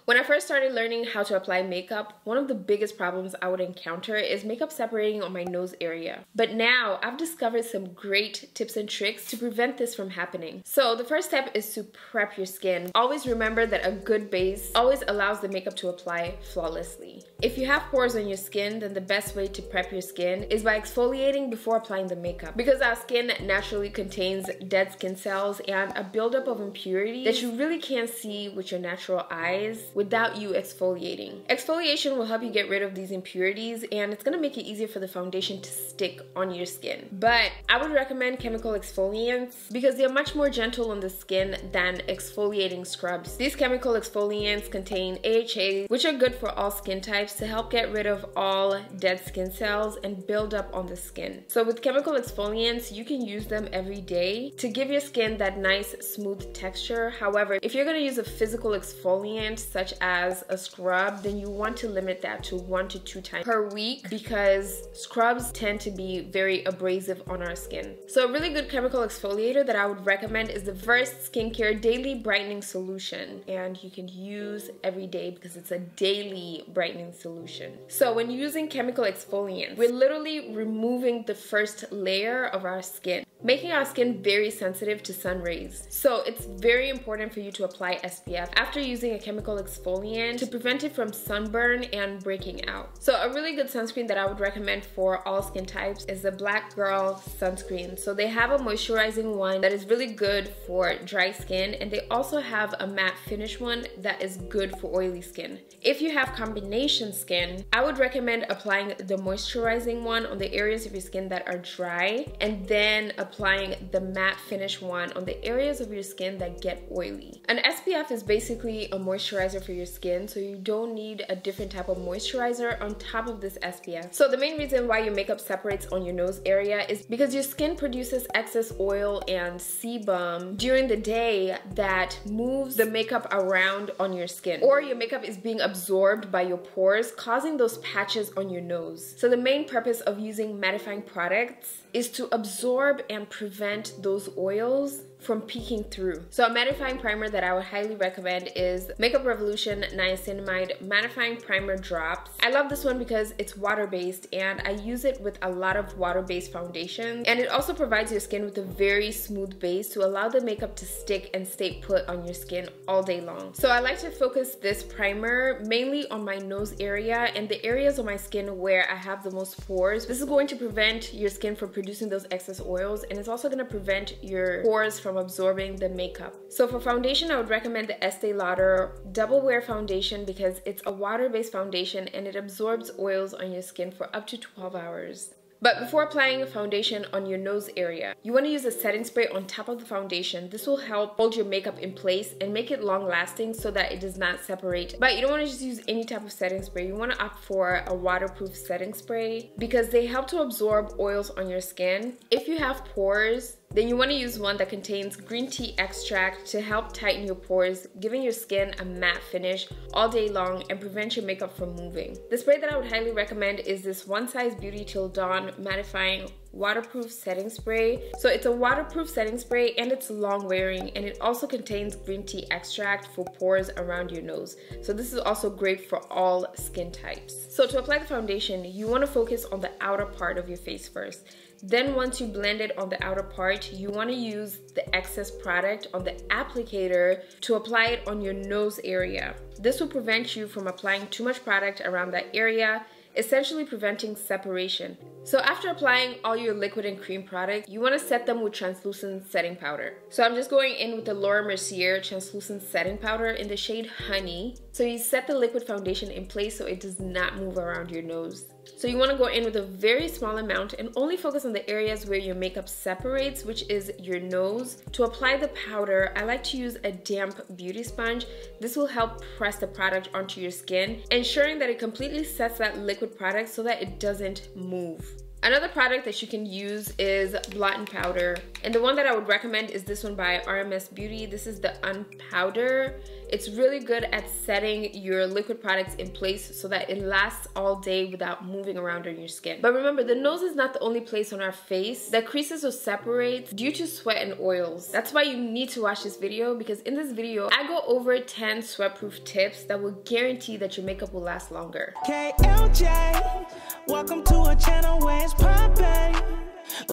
When I first started learning how to apply makeup, one of the biggest problems I would encounter is makeup separating on my nose area. But now I've discovered some great tips and tricks to prevent this from happening. So the first step is to prep your skin. Always remember that a good base always allows the makeup to apply flawlessly. If you have pores on your skin, then the best way to prep your skin is by exfoliating before applying the makeup. Because our skin naturally contains dead skin cells and a buildup of impurities that you really can't see with your natural eyes without you exfoliating. Exfoliation will help you get rid of these impurities, and it's gonna make it easier for the foundation to stick on your skin. But I would recommend chemical exfoliants because they're much more gentle on the skin than exfoliating scrubs. These chemical exfoliants contain AHA, which are good for all skin types to help get rid of all dead skin cells and build up on the skin. So with chemical exfoliants, you can use them every day to give your skin that nice smooth texture. However, if you're gonna use a physical exfoliant such as a scrub, then you want to limit that to 1 to 2 times per week because scrubs tend to be very abrasive on our skin. So a really good chemical exfoliator that I would recommend is the Versed Skincare Daily Brightening Solution, and you can use every day because it's a daily brightening solution. So when using chemical exfoliants, we're literally removing the first layer of our skin, making our skin very sensitive to sun rays. So it's very important for you to apply SPF after using a chemical exfoliant to prevent it from sunburn and breaking out. So a really good sunscreen that I would recommend for all skin types is the Black Girl Sunscreen. So they have a moisturizing one that is really good for dry skin, and they also have a matte finish one that is good for oily skin. If you have combination skin, I would recommend applying the moisturizing one on the areas of your skin that are dry, and then applying the matte finish one on the areas of your skin that get oily. An SPF is basically a moisturizer for your skin, so you don't need a different type of moisturizer on top of this SPF. So the main reason why your makeup separates on your nose area is because your skin produces excess oil and sebum during the day that moves the makeup around on your skin, or your makeup is being absorbed by your pores, causing those patches on your nose. So the main purpose of using mattifying products is to absorb and prevent those oils from peeking through. So a mattifying primer that I would highly recommend is Makeup Revolution Niacinamide Mattifying Primer Drops. I love this one because it's water-based and I use it with a lot of water-based foundations, and it also provides your skin with a very smooth base to allow the makeup to stick and stay put on your skin all day long. So I like to focus this primer mainly on my nose area and the areas of my skin where I have the most pores. This is going to prevent your skin from producing those excess oils, and it's also going to prevent your pores from absorbing the makeup. So for foundation, I would recommend the Estee Lauder Double Wear Foundation because it's a water-based foundation and it absorbs oils on your skin for up to 12 hours. But before applying a foundation on your nose area, you want to use a setting spray on top of the foundation. This will help hold your makeup in place and make it long lasting so that it does not separate. But you don't want to just use any type of setting spray. You want to opt for a waterproof setting spray because they help to absorb oils on your skin. If you have pores, then you want to use one that contains green tea extract to help tighten your pores, giving your skin a matte finish all day long and prevent your makeup from moving. The spray that I would highly recommend is this One Size Beauty Till Dawn Mattifying Waterproof Setting Spray. So it's a waterproof setting spray and it's long wearing, and it also contains green tea extract for pores around your nose. So this is also great for all skin types. So to apply the foundation, you want to focus on the outer part of your face first. Then once you blend it on the outer part, you want to use the excess product on the applicator to apply it on your nose area. This will prevent you from applying too much product around that area, essentially preventing separation. So after applying all your liquid and cream products, you want to set them with translucent setting powder. So I'm just going in with the Laura Mercier translucent setting powder in the shade Honey. So you set the liquid foundation in place so it does not move around your nose. So you want to go in with a very small amount and only focus on the areas where your makeup separates, which is your nose. To apply the powder, I like to use a damp beauty sponge. This will help press the product onto your skin, ensuring that it completely sets that liquid product so that it doesn't move. Another product that you can use is blotting powder. And the one that I would recommend is this one by RMS Beauty. This is the Unpowder. It's really good at setting your liquid products in place so that it lasts all day without moving around on your skin. But remember, the nose is not the only place on our face that creases or separates due to sweat and oils. That's why you need to watch this video, because in this video, I go over 10 sweat-proof tips that will guarantee that your makeup will last longer. KLJ, welcome to a channel where it's poppin'.